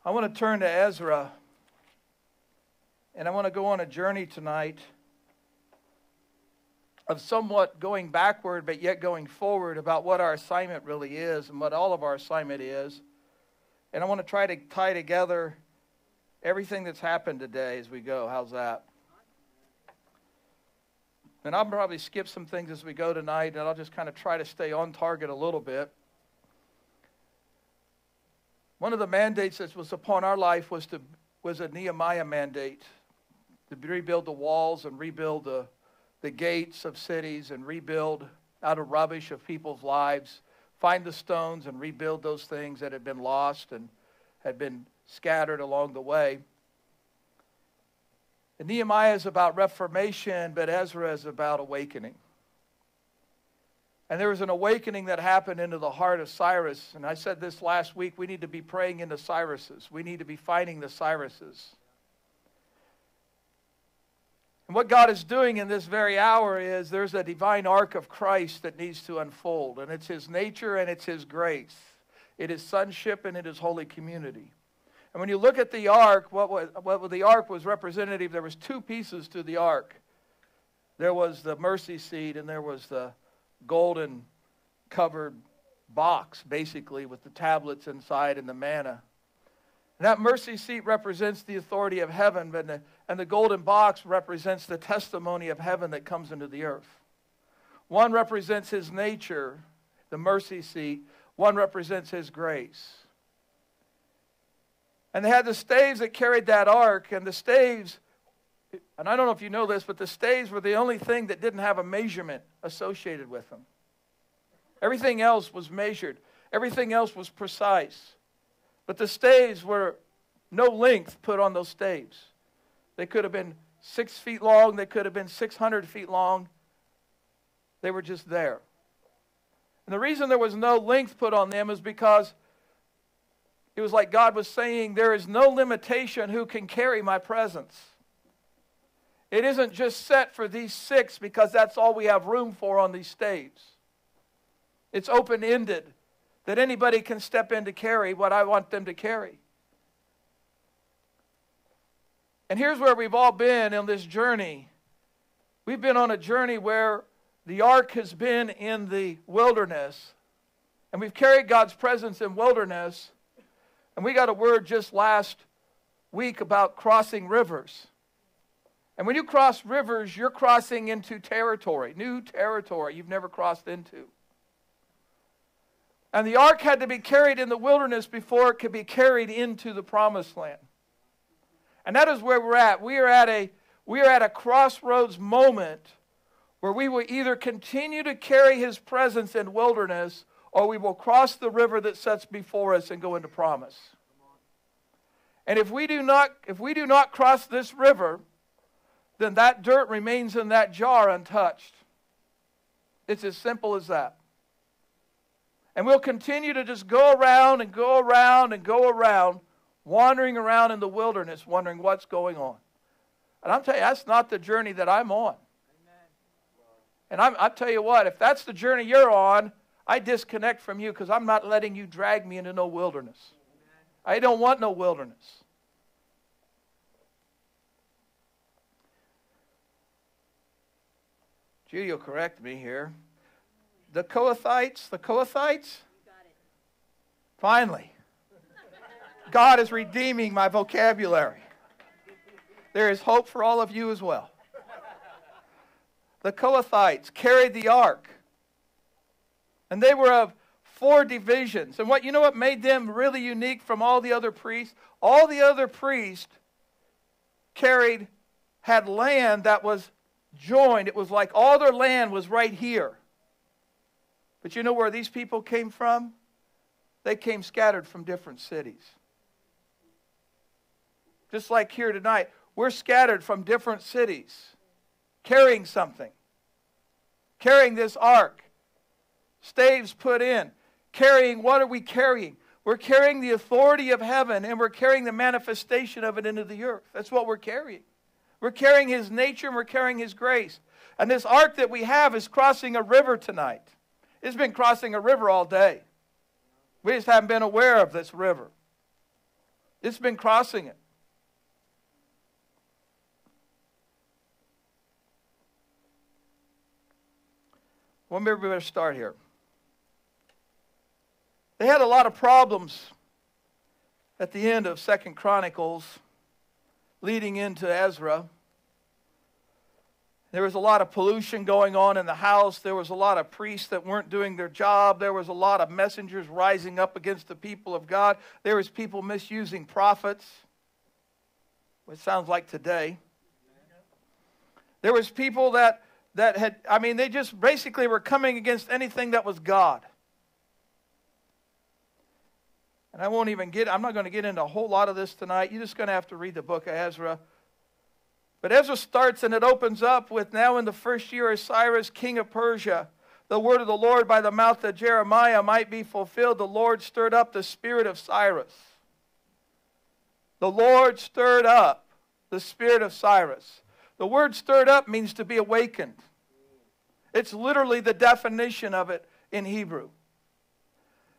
I want to turn to Ezra, and I want to go on a journey tonight of somewhat going backward but yet going forward about what our assignment really is and what all of our assignment is. And I want to try to tie together everything that's happened today as we go. How's that? And I'll probably skip some things as we go tonight, and I'll just kind of try to stay on target a little bit. One of the mandates that was upon our life was a Nehemiah mandate to rebuild the walls and rebuild the gates of cities and rebuild out of rubbish of people's lives, find the stones and rebuild those things that had been lost and had been scattered along the way. And Nehemiah is about reformation, but Ezra is about awakening. And there was an awakening that happened into the heart of Cyrus. And I said this last week, we need to be praying into Cyruses. We need to be finding the Cyruses. And what God is doing in this very hour is there's a divine arc of Christ that needs to unfold. And it's His nature and it's His grace. It is sonship and it is holy community. And when you look at the ark, what the ark was representative, there was two pieces to the ark. There was the mercy seat and there was the golden covered box, basically, with the tablets inside and the manna. And that mercy seat represents the authority of heaven, and the golden box represents the testimony of heaven that comes into the earth. One represents His nature, the mercy seat. One represents His grace. And they had the staves that carried that ark, and the staves, and I don't know if you know this, but the staves were the only thing that didn't have a measurement associated with them. Everything else was measured. Everything else was precise. But the staves were no length put on those staves. They could have been 6 feet long. They could have been 600 feet long. They were just there. And the reason there was no length put on them is because it was like God was saying, there is no limitation who can carry my presence. It isn't just set for these 6 because that's all we have room for on these staves. It's open-ended, that anybody can step in to carry what I want them to carry. And here's where we've all been on this journey. We've been on a journey where the ark has been in the wilderness, and we've carried God's presence in wilderness, and we got a word just last week about crossing rivers. And when you cross rivers, you're crossing into territory, new territory you've never crossed into. And the ark had to be carried in the wilderness before it could be carried into the promised land. And that is where we're at. We are at a crossroads moment where we will either continue to carry His presence in wilderness, or we will cross the river that sets before us and go into promise. And if we do not cross this river, then that dirt remains in that jar untouched. It's as simple as that. And we'll continue to just go around and go around and go around, wandering around in the wilderness, wondering what's going on. And I'm telling you, that's not the journey that I'm on. And I'll tell you what, if that's the journey you're on, I disconnect from you because I'm not letting you drag me into no wilderness. I don't want no wilderness. Judy will correct me here. The Kohathites? Finally. God is redeeming my vocabulary. There is hope for all of you as well. The Kohathites carried the ark. And they were of 4 divisions. And you know what made them really unique from all the other priests? All the other priests had land that was joined. It was like all their land was right here. But you know where these people came from? They came scattered from different cities. Just like here tonight, we're scattered from different cities, carrying something. Carrying this ark. Staves put in. Carrying, what are we carrying? We're carrying the authority of heaven, and we're carrying the manifestation of it into the earth. That's what we're carrying. We're carrying His nature, and we're carrying His grace. And this ark that we have is crossing a river tonight. It's been crossing a river all day. We just haven't been aware of this river. It's been crossing it. Well, maybe we better start here. They had a lot of problems at the end of 2 Chronicles leading into Ezra. There was a lot of pollution going on in the house. There was a lot of priests that weren't doing their job. There was a lot of messengers rising up against the people of God. There was people misusing prophets, which sounds like today. There was people that had, they just basically were coming against anything that was God. And I'm not going to get into a whole lot of this tonight. You're just going to have to read the book of Ezra. But Ezra starts and it opens up with, now in the first year of Cyrus, king of Persia, the word of the Lord by the mouth of Jeremiah might be fulfilled. The Lord stirred up the spirit of Cyrus. The Lord stirred up the spirit of Cyrus. The word stirred up means to be awakened. It's literally the definition of it in Hebrew.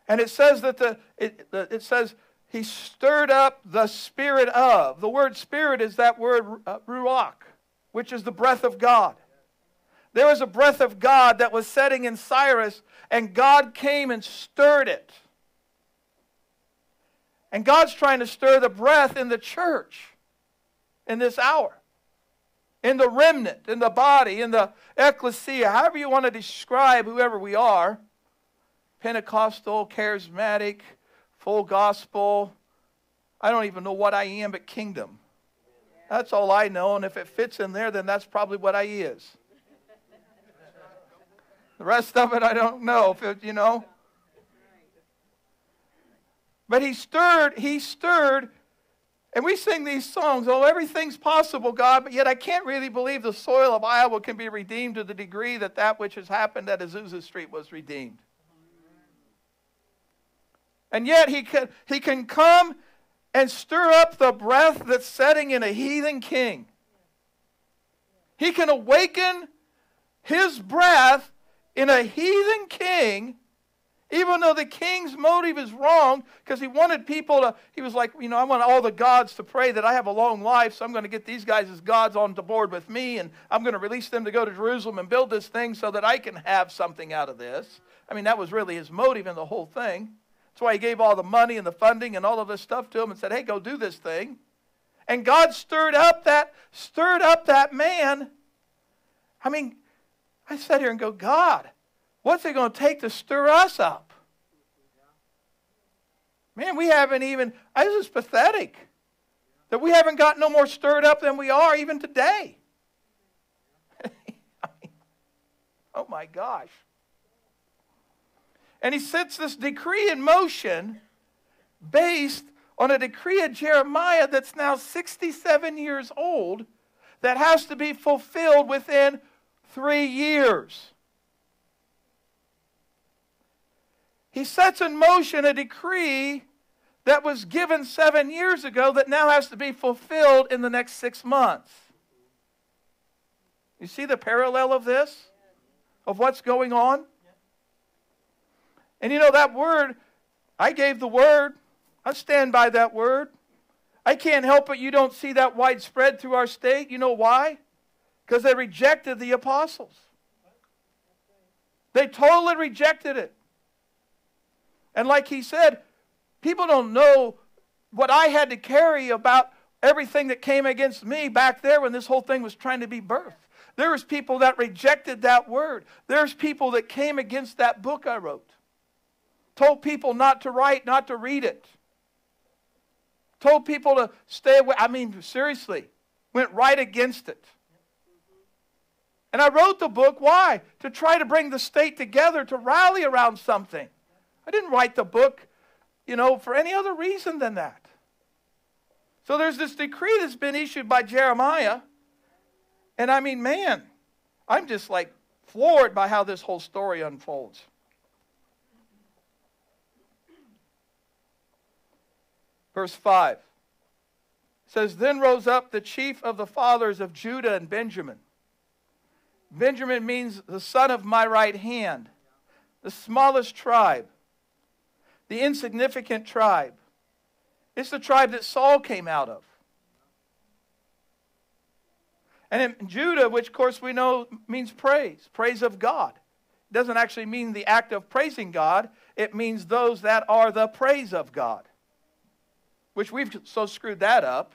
And it says that it says he stirred up the spirit of. The word spirit is that word ruach, which is the breath of God. There was a breath of God that was setting in Cyrus, and God came and stirred it. And God's trying to stir the breath in the church in this hour, in the remnant, in the body, in the ecclesia, however you want to describe whoever we are, Pentecostal, charismatic, full gospel. I don't even know what I am but kingdom. That's all I know, and if it fits in there, then that's probably what I is. The rest of it, I don't know. But he stirred, and we sing these songs, oh, everything's possible, God, but yet I can't really believe the soil of Iowa can be redeemed to the degree that which has happened at Azusa Street was redeemed. And yet he can come and stir up the breath that's setting in a heathen king. He can awaken his breath in a heathen king, even though the king's motive is wrong, because he wanted people to, he was like, I want all the gods to pray that I have a long life, so I'm going to get these guys as gods on the board with me, and I'm going to release them to go to Jerusalem and build this thing so that I can have something out of this. That was really his motive in the whole thing. That's why he gave all the money and the funding and all of this stuff to him and said, hey, go do this thing. And God stirred up that man. I sat here and go, God, what's it going to take to stir us up? Man, we haven't even, this is pathetic that we haven't got no more stirred up than we are even today. Oh my gosh. And he sets this decree in motion based on a decree of Jeremiah that's now 67 years old that has to be fulfilled within 3 years. He sets in motion a decree that was given 7 years ago that now has to be fulfilled in the next 6 months. You see the parallel of this? Of what's going on? And that word, I gave the word. I stand by that word. I can't help it you don't see that widespread through our state. You know why? Because they rejected the apostles. They totally rejected it. And like he said, people don't know what I had to carry about everything that came against me back there when this whole thing was trying to be birthed. There was people that rejected that word. There's people that came against that book I wrote. Told people not to write, not to read it. Told people to stay away. Seriously, went right against it. And I wrote the book, why? To try to bring the state together, to rally around something. I didn't write the book, for any other reason than that. So there's this decree that's been issued by Jeremiah. And man, I'm just like floored by how this whole story unfolds. Verse 5 says, then rose up the chief of the fathers of Judah and Benjamin. Benjamin means the son of my right hand, the smallest tribe, the insignificant tribe. It's the tribe that Saul came out of. And in Judah, which of course we know means praise, praise of God. It doesn't actually mean the act of praising God. It means those that are the praise of God. Which we've so screwed that up.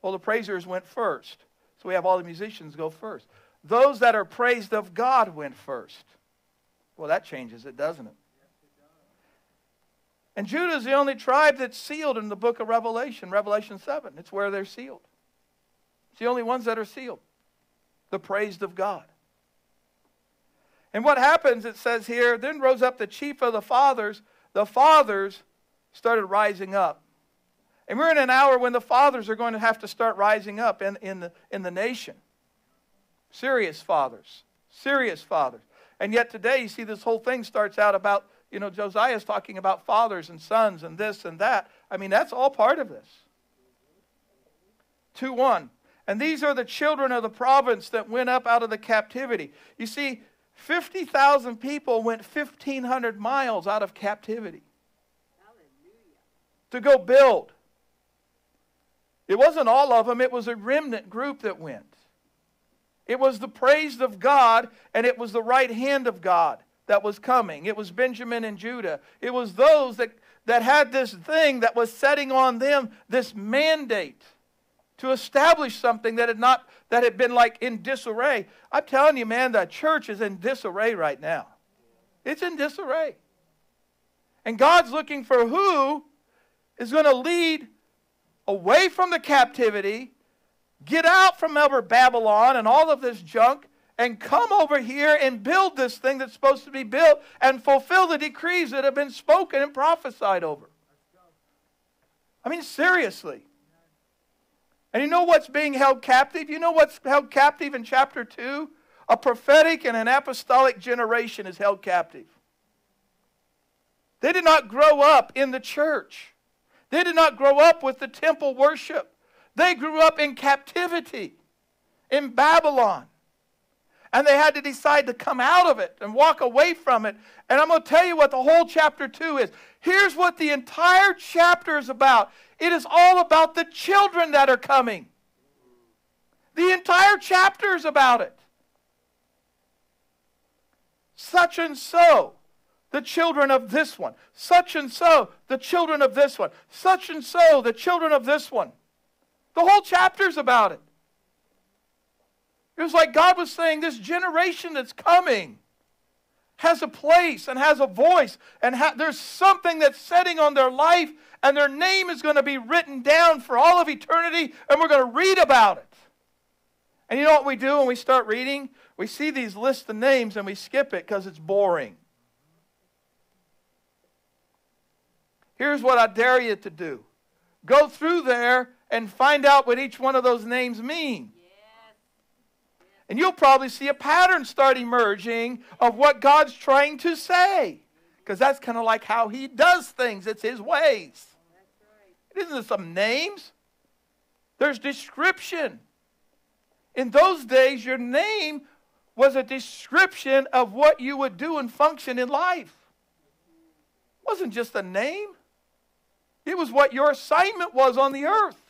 Well, the praisers went first. So we have all the musicians go first. Those that are praised of God went first. Well, that changes it, doesn't it? And Judah is the only tribe that's sealed in the book of Revelation, Revelation 7. It's where they're sealed. It's the only ones that are sealed. The praised of God. And what happens, it says here, then rose up the chief of the fathers. The fathers started rising up. And we're in an hour when the fathers are going to have to start rising up in the nation. Serious fathers. Serious fathers. And yet today, you see, this whole thing starts out about, Josiah's talking about fathers and sons and this and that. I mean, that's all part of this. 2:1. And these are the children of the province that went up out of the captivity. You see, 50,000 people went 1,500 miles out of captivity. Hallelujah. To go build. It wasn't all of them. It was a remnant group that went. It was the praise of God, and it was the right hand of God that was coming. It was Benjamin and Judah. It was those that had this thing that was setting on them this mandate to establish something that had been like in disarray. I'm telling you, man, the church is in disarray right now. It's in disarray. And God's looking for who is going to lead away from the captivity, get out from over Babylon and all of this junk, and come over here and build this thing that's supposed to be built and fulfill the decrees that have been spoken and prophesied over. I mean, seriously. And you know what's being held captive? You know what's held captive in chapter 2? A prophetic and an apostolic generation is held captive. They did not grow up in the church. They did not grow up with the temple worship. They grew up in captivity, in Babylon. And they had to decide to come out of it and walk away from it. And I'm going to tell you what the whole chapter 2 is. Here's what the entire chapter is about. It is all about the children that are coming. The entire chapter is about it. Such and so, the children of this one. Such and so, the children of this one. Such and so, the children of this one. The whole chapter is about it. It was like God was saying, this generation that's coming has a place and has a voice. And there's something that's setting on their life. And their name is going to be written down for all of eternity. And we're going to read about it. And you know what we do when we start reading? We see these lists of names and we skip it because it's boring. Here's what I dare you to do. Go through there and find out what each one of those names mean. And you'll probably see a pattern start emerging of what God's trying to say. Because that's kind of like how He does things. It's His ways. It isn't some names. There's description. In those days, your name was a description of what you would do and function in life. It wasn't just a name. It was what your assignment was on the earth.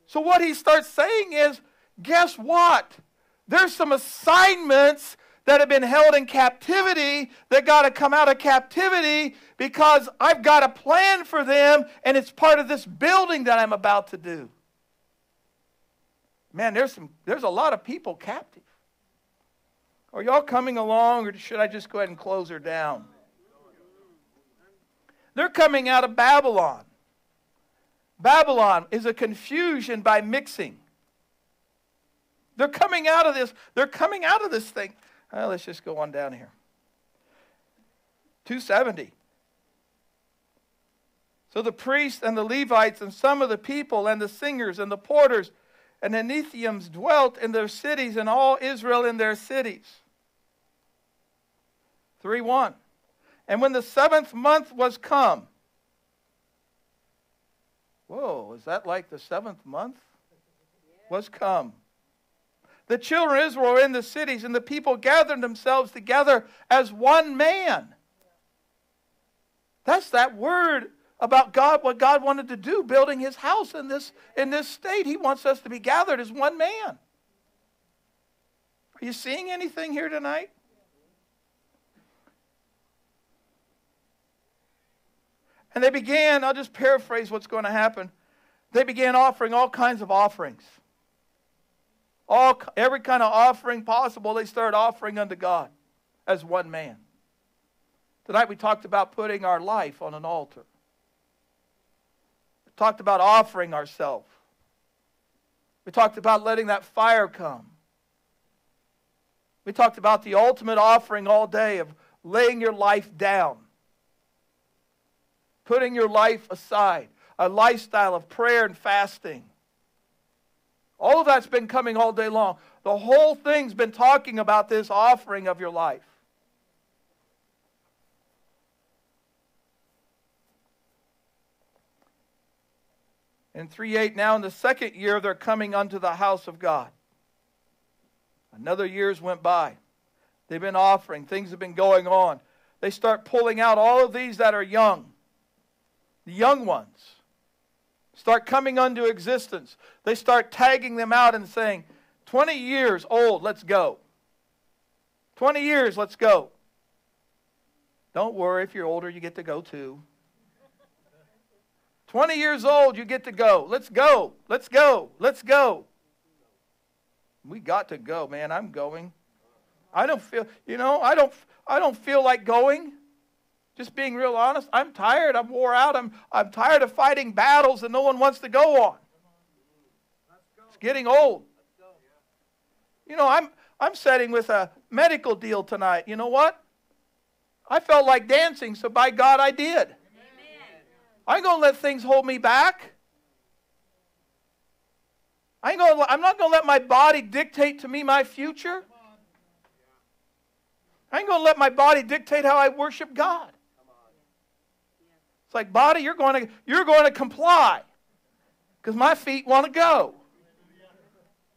So what he starts saying is, guess what? There's some assignments that have been held in captivity that got to come out of captivity because I've got a plan for them and it's part of this building that I'm about to do. Man, there's a lot of people captive. Are y'all coming along, or should I just go ahead and close her down? They're coming out of Babylon. Babylon is a confusion by mixing. They're coming out of this. They're coming out of this thing. Let's just go on down here. 270. So the priests and the Levites and some of the people and the singers and the porters and the Nethians dwelt in their cities, and all Israel in their cities. 3:1. And when the 7th month was come. Whoa, is that like the 7th month? Was come. The children of Israel were in the cities, and the people gathered themselves together as one man. That's that word about God, what God wanted to do, building his house in this state. He wants us to be gathered as one man. Are you seeing anything here tonight? And they began, I'll just paraphrase what's going to happen. They began offering all kinds of offerings. Every kind of offering possible, they started offering unto God as one man. Tonight we talked about putting our life on an altar. We talked about offering ourselves. We talked about letting that fire come. We talked about the ultimate offering all day of laying your life down. Putting your life aside. A lifestyle of prayer and fasting. All of that's been coming all day long. The whole thing's been talking about this offering of your life. In 3:8, now in the second year, they're coming unto the house of God. Another years went by. They've been offering. Things have been going on. They start pulling out all of these that are young. The young ones start coming unto existence. They start tagging them out and saying, 20 years old, let's go. 20 years, let's go. Don't worry, if you're older, you get to go too. 20 years old, you get to go. Let's go. Let's go. Let's go. We got to go, man. I'm going. I don't feel, I don't feel like going. Just being real honest. I'm tired. I'm wore out. I'm tired of fighting battles that no one wants to go on. It's getting old. I'm sitting with a medical deal tonight. You know what? I felt like dancing, so by God I did. I ain't going to let things hold me back. I'm not going to let my body dictate to me my future. I ain't going to let my body dictate how I worship God. It's like, body, you're going to comply because my feet want to go.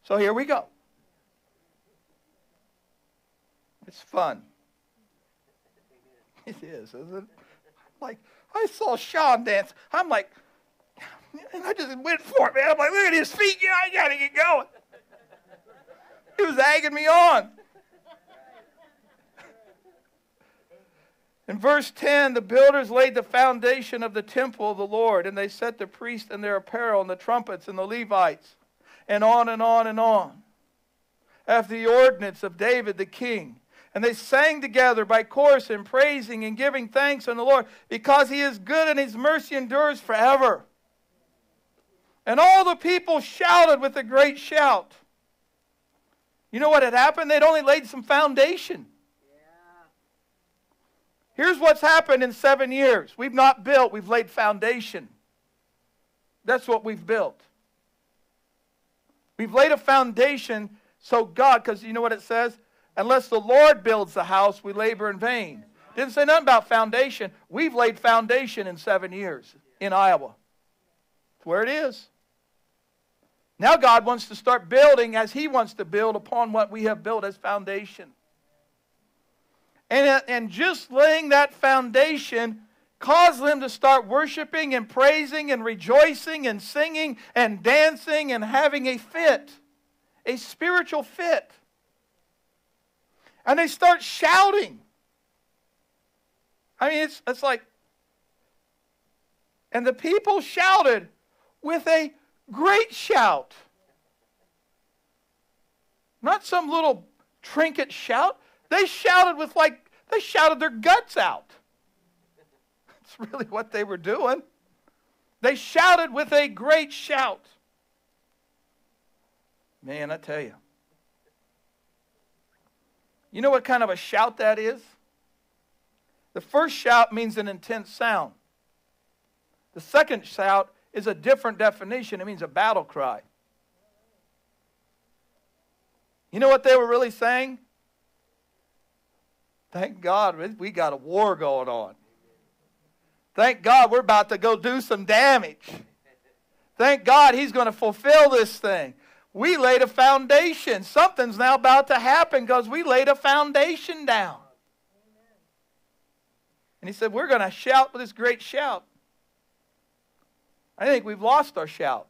So here we go. It's fun. It is, isn't it? Like, I saw Sean dance. I'm like, and I just went for it, man. I'm like, look at his feet. Yeah, I got to get going. He was egging me on. In verse 10, the builders laid the foundation of the temple of the Lord, and they set the priests in their apparel, and the trumpets, and the Levites, and on and on and on, after the ordinance of David the king. And they sang together by chorus and praising and giving thanks unto the Lord, because he is good and his mercy endures forever. And all the people shouted with a great shout. You know what had happened? They'd only laid some foundation. Here's what's happened in 7 years. We've not built, we've laid foundation. That's what we've built. We've laid a foundation so God, because you know what it says? Unless the Lord builds the house, we labor in vain. Didn't say nothing about foundation. We've laid foundation in 7 years in Iowa. That's where it is. Now God wants to start building as he wants to build upon what we have built as foundation. And just laying that foundation caused them to start worshiping and praising and rejoicing and singing and dancing and having a fit, a spiritual fit. And they start shouting. I mean, it's like, and the people shouted with a great shout. Not some little trinket shout. They shouted they shouted their guts out. That's really what they were doing. They shouted with a great shout. Man, I tell you. You know what kind of a shout that is? The first shout means an intense sound. The second shout is a different definition. It means a battle cry. You know what they were really saying? Thank God we got a war going on. Thank God we're about to go do some damage. Thank God he's going to fulfill this thing. We laid a foundation. Something's now about to happen because we laid a foundation down. And he said, we're going to shout with this great shout. I think we've lost our shout.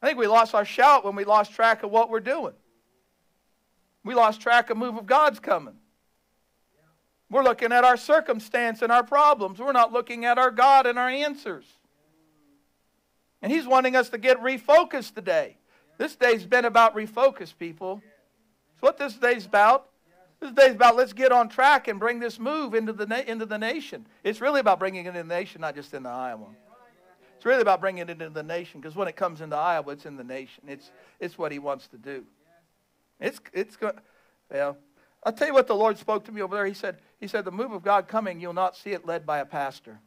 I think we lost our shout when we lost track of what we're doing. We lost track of move of God's coming. We're looking at our circumstance and our problems. We're not looking at our God and our answers. And He's wanting us to get refocused today. This day's been about refocus, people. That's what this day's about. This day's about let's get on track and bring this move into the nation. It's really about bringing it in the nation, not just in the Iowa. It's really about bringing it into the nation, because when it comes into Iowa, it's in the nation. It's what He wants to do. It's good. Well, I'll tell you what the Lord spoke to me over there. He said, the move of God coming, you'll not see it led by a pastor.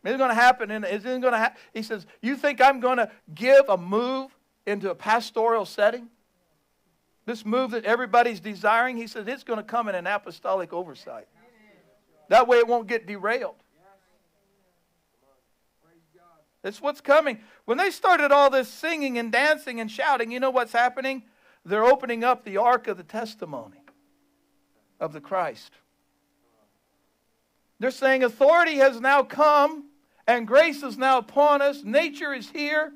It's going to happen. He says, you think I'm going to give a move into a pastoral setting? This move that everybody's desiring? He says, it's going to come in an apostolic oversight. That way it won't get derailed. That's what's coming. When they started all this singing and dancing and shouting, you know what's happening? They're opening up the ark of the testimony of the Christ. They're saying authority has now come and grace is now upon us. Nature is here.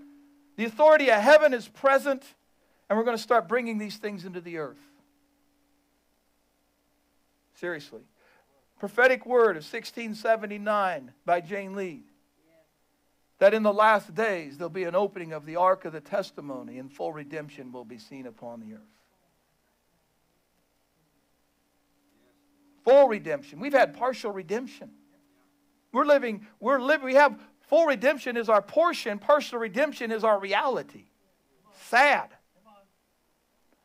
The authority of heaven is present. And we're going to start bringing these things into the earth. Seriously. Prophetic word of 1679 by Jane Lee. That in the last days there'll be an opening of the ark of the testimony and full redemption will be seen upon the earth. Full redemption. We've had partial redemption. We have full redemption is our portion. Partial redemption is our reality. Sad.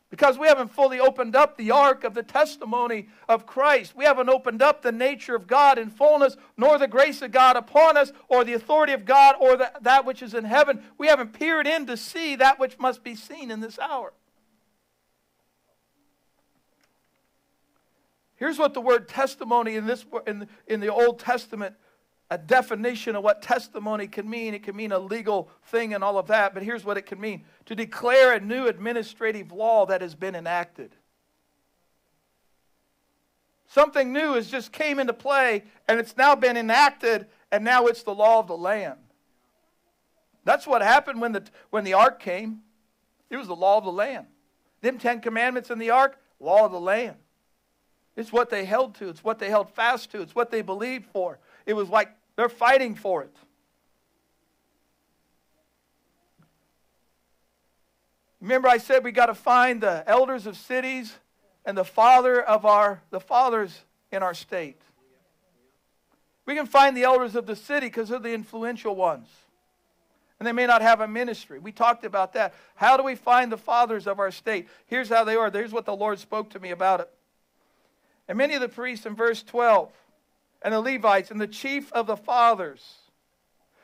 Because we haven't fully opened up the ark of the testimony of Christ. We haven't opened up the nature of God in fullness, nor the grace of God upon us, or the authority of God, or that which is in heaven. We haven't peered in to see that which must be seen in this hour. Here's what the word testimony in the Old Testament, a definition of what testimony can mean. It can mean a legal thing and all of that, but here's what it can mean. To declare a new administrative law that has been enacted. Something new has just came into play, and it's now been enacted, and now it's the law of the land. That's what happened when the ark came. It was the law of the land. Them 10 commandments in the ark, law of the land. It's what they held to. It's what they held fast to. It's what they believed for. It was like they're fighting for it. Remember I said we got to find the elders of cities and the fathers in our state. We can find the elders of the city because they're the influential ones. And they may not have a ministry. We talked about that. How do we find the fathers of our state? Here's how they are. Here's what the Lord spoke to me about it. And many of the priests in verse 12, and the Levites, and the chief of the fathers,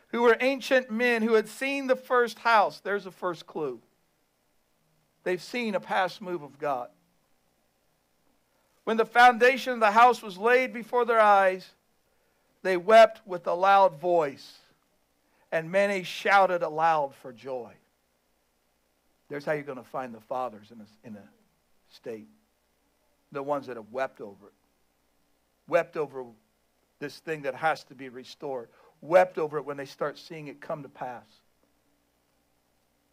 who were ancient men who had seen the first house. There's the first clue. They've seen a past move of God. When the foundation of the house was laid before their eyes, they wept with a loud voice, and many shouted aloud for joy. There's how you're going to find the fathers in a state. The ones that have wept over it. Wept over this thing that has to be restored. Wept over it when they start seeing it come to pass.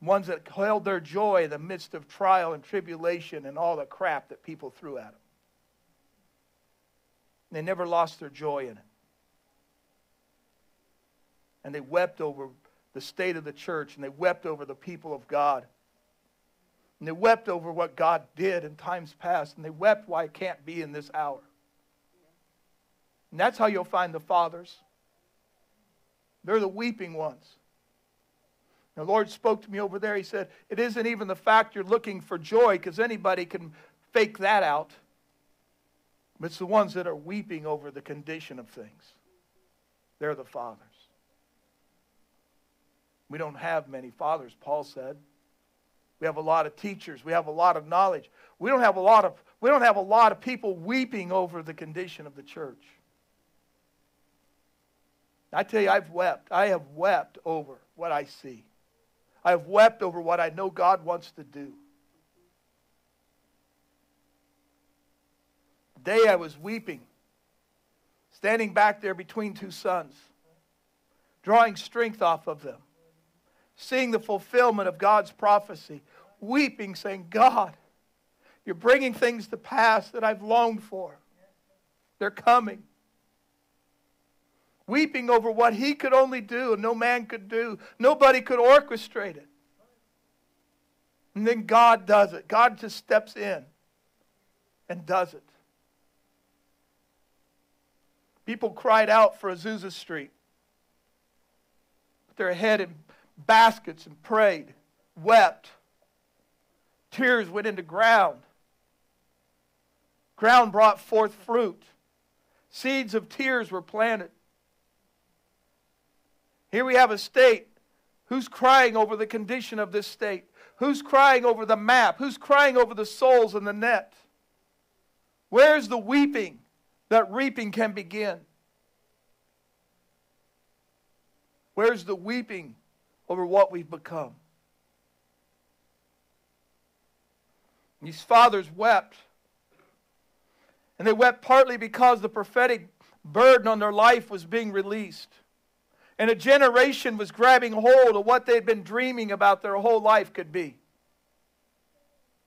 Ones that held their joy in the midst of trial and tribulation and all the crap that people threw at them. They never lost their joy in it. And they wept over the state of the church, and they wept over the people of God. And they wept over what God did in times past, and they wept why it can't be in this hour. And that's how you'll find the fathers. They're the weeping ones. The Lord spoke to me over there. He said, it isn't even the fact you're looking for joy, because anybody can fake that out. But it's the ones that are weeping over the condition of things. They're the fathers. We don't have many fathers, Paul said. We have a lot of teachers. We have a lot of knowledge. We don't have a lot of people weeping over the condition of the church. I tell you, I've wept. I have wept over what I see. I have wept over what I know God wants to do. The day I was weeping standing back there between two sons, drawing strength off of them, seeing the fulfillment of God's prophecy, weeping, saying, God, you're bringing things to pass that I've longed for. They're coming. Weeping over what he could only do and no man could do. Nobody could orchestrate it. And then God does it. God just steps in and does it. People cried out for Azusa Street. Put their head in baskets and prayed, wept. Tears went into ground. Ground brought forth fruit. Seeds of tears were planted. Here we have a state. Who's crying over the condition of this state? Who's crying over the map? Who's crying over the souls in the net? Where's the weeping that reaping can begin? Where's the weeping over what we've become? These fathers wept. And they wept partly because the prophetic burden on their life was being released. And a generation was grabbing hold of what they'd been dreaming about their whole life could be.